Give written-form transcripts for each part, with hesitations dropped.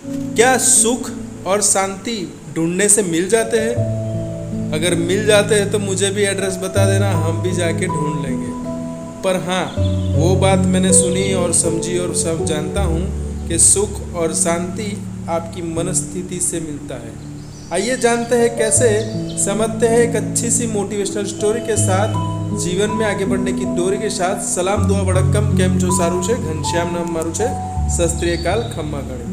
क्या सुख और शांति ढूंढने से मिल जाते हैं? अगर मिल जाते हैं तो मुझे भी एड्रेस बता देना, हम भी जाके ढूंढ लेंगे। पर हाँ, वो बात मैंने सुनी और समझी और सब जानता हूँ कि सुख और शांति आपकी मनस्थिति से मिलता है। आइए जानते हैं कैसे। समझते हैं एक अच्छी सी मोटिवेशनल स्टोरी के साथ, जीवन में आगे बढ़ने की डोरी के साथ। सलाम दुआ वड़क्कम, केम छो सारू छे, घनश्याम नाम मारू छे, सत श्री अकाल, खम्मा गणे।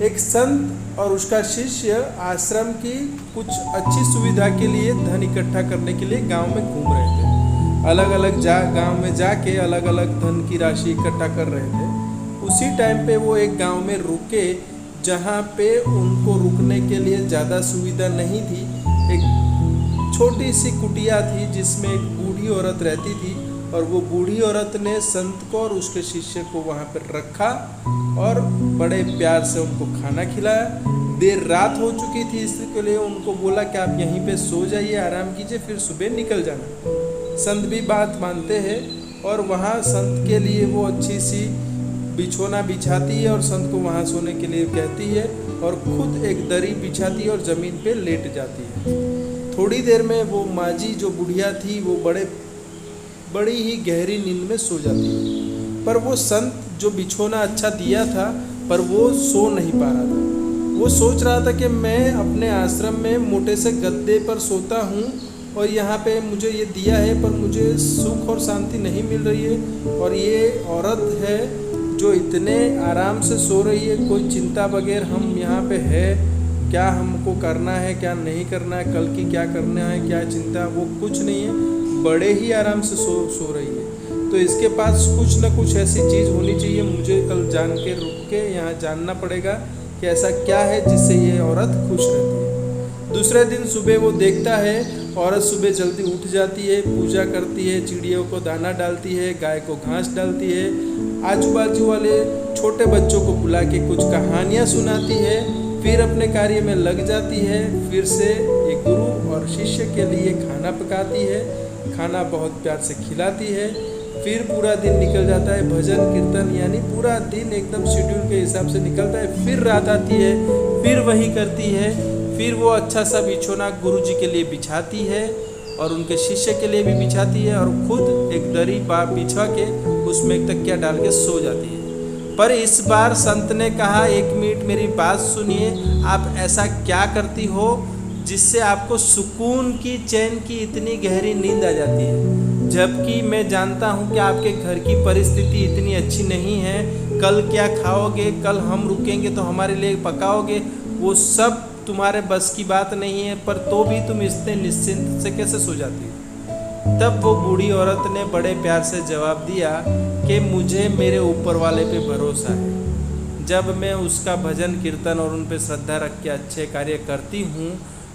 एक संत और उसका शिष्य आश्रम की कुछ अच्छी सुविधा के लिए धन इकट्ठा करने के लिए गांव में घूम रहे थे। अलग अलग गांव में जाके अलग अलग धन की राशि इकट्ठा कर रहे थे। उसी टाइम पे वो एक गांव में रुके जहाँ पे उनको रुकने के लिए ज़्यादा सुविधा नहीं थी। एक छोटी सी कुटिया थी जिसमें एक बूढ़ी औरत रहती थी, और वो बूढ़ी औरत ने संत को और उसके शिष्य को वहाँ पर रखा और बड़े प्यार से उनको खाना खिलाया। देर रात हो चुकी थी, इसके लिए उनको बोला कि आप यहीं पे सो जाइए, आराम कीजिए, फिर सुबह निकल जाना। संत भी बात मानते हैं और वहाँ संत के लिए वो अच्छी सी बिछोना बिछाती है और संत को वहाँ सोने के लिए कहती है, और खुद एक दरी बिछाती है और ज़मीन पे लेट जाती है। थोड़ी देर में वो माजी जो बुढ़िया थी वो बड़ी ही गहरी नींद में सो जाती है। पर वो संत जो बिछोना अच्छा दिया था, पर वो सो नहीं पा रहा था। वो सोच रहा था कि मैं अपने आश्रम में मोटे से गद्दे पर सोता हूँ और यहाँ पे मुझे ये दिया है, पर मुझे सुख और शांति नहीं मिल रही है। और ये औरत है जो इतने आराम से सो रही है, कोई चिंता बगैर हम यहाँ पे है, क्या हमको करना है क्या नहीं करना है, कल की क्या करना है, क्या चिंता, वो कुछ नहीं है, बड़े ही आराम से सो रही है। तो इसके पास कुछ ना कुछ ऐसी चीज़ होनी चाहिए, मुझे कल जान के रुक के यहाँ जानना पड़ेगा कि ऐसा क्या है जिससे ये औरत खुश रहती है। दूसरे दिन सुबह वो देखता है औरत सुबह जल्दी उठ जाती है, पूजा करती है, चिड़ियों को दाना डालती है, गाय को घास डालती है, आजू बाजू वाले छोटे बच्चों को बुला के कुछ कहानियाँ सुनाती है, फिर अपने कार्य में लग जाती है। फिर से एक गुरु और शिष्य के लिए खाना पकाती है, खाना बहुत प्यार से खिलाती है। फिर पूरा दिन निकल जाता है, भजन कीर्तन, यानी पूरा दिन एकदम शेड्यूल के हिसाब से निकलता है। फिर रात आती है, फिर वही करती है। फिर वो अच्छा सा बिछोना गुरुजी के लिए बिछाती है और उनके शिष्य के लिए भी बिछाती है, और खुद एक दरी बिछा के उसमें एक तकिया डाल के सो जाती है। पर इस बार संत ने कहा, एक मिनट मेरी बात सुनिए, आप ऐसा क्या करती हो जिससे आपको सुकून की, चैन की इतनी गहरी नींद आ जाती है, जबकि मैं जानता हूँ कि आपके घर की परिस्थिति इतनी अच्छी नहीं है, कल क्या खाओगे, कल हम रुकेंगे तो हमारे लिए पकाओगे, वो सब तुम्हारे बस की बात नहीं है, पर तो भी तुम इतने निश्चिंत से कैसे सो जाती हो? तब वो बूढ़ी औरत ने बड़े प्यार से जवाब दिया कि मुझे मेरे ऊपर वाले पे भरोसा है। जब मैं उसका भजन कीर्तन और उन पे श्रद्धा रख के अच्छे कार्य करती हूँ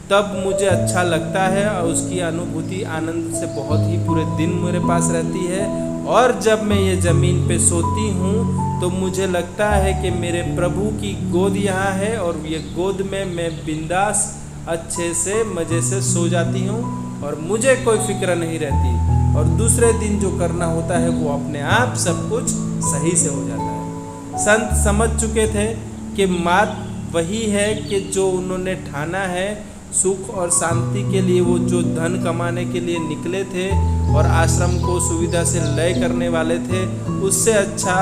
तब मुझे अच्छा लगता है, और उसकी अनुभूति आनंद से बहुत ही पूरे दिन मेरे पास रहती है। और जब मैं ये ज़मीन पे सोती हूँ तो मुझे लगता है कि मेरे प्रभु की गोद यहाँ है, और ये गोद में मैं बिंदास अच्छे से मज़े से सो जाती हूँ और मुझे कोई फिक्र नहीं रहती, और दूसरे दिन जो करना होता है वो अपने आप सब कुछ सही से हो जाता है। संत समझ चुके थे कि बात वही है कि जो उन्होंने ठाना है, सुख और शांति के लिए वो जो धन कमाने के लिए निकले थे और आश्रम को सुविधा से लय करने वाले थे, उससे अच्छा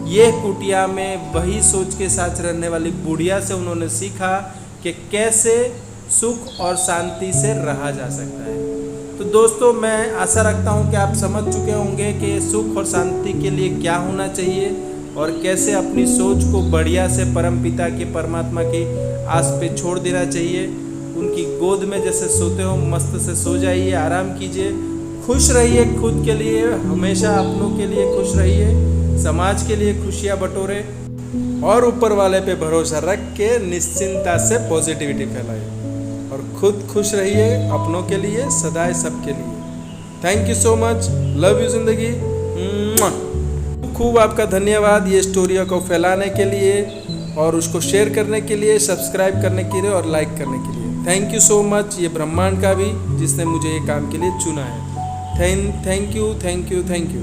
ये कुटिया में वही सोच के साथ रहने वाली बुढ़िया से उन्होंने सीखा कि कैसे सुख और शांति से रहा जा सकता है। तो दोस्तों, मैं आशा रखता हूँ कि आप समझ चुके होंगे कि सुख और शांति के लिए क्या होना चाहिए और कैसे अपनी सोच को बढ़िया से परमपिता के, परमात्मा की आस पे छोड़ देना चाहिए। उनकी गोद में जैसे सोते हो मस्त से सो जाइए, आराम कीजिए, खुश रहिए, खुद के लिए हमेशा, अपनों के लिए खुश रहिए, समाज के लिए खुशियाँ बटोरे, और ऊपर वाले पे भरोसा रख के निश्चिंता से पॉजिटिविटी फैलाइए, और खुद खुश रहिए अपनों के लिए, सदाए सबके लिए। Thank you so much, love you जिंदगी। खूब आपका धन्यवाद ये स्टोरी को फैलाने के लिए और उसको शेयर करने के लिए, सब्सक्राइब करने के लिए और लाइक करने के लिए। थैंक यू सो मच ये ब्रह्मांड का भी जिसने मुझे ये काम के लिए चुना है। Thank you, thank you, thank you.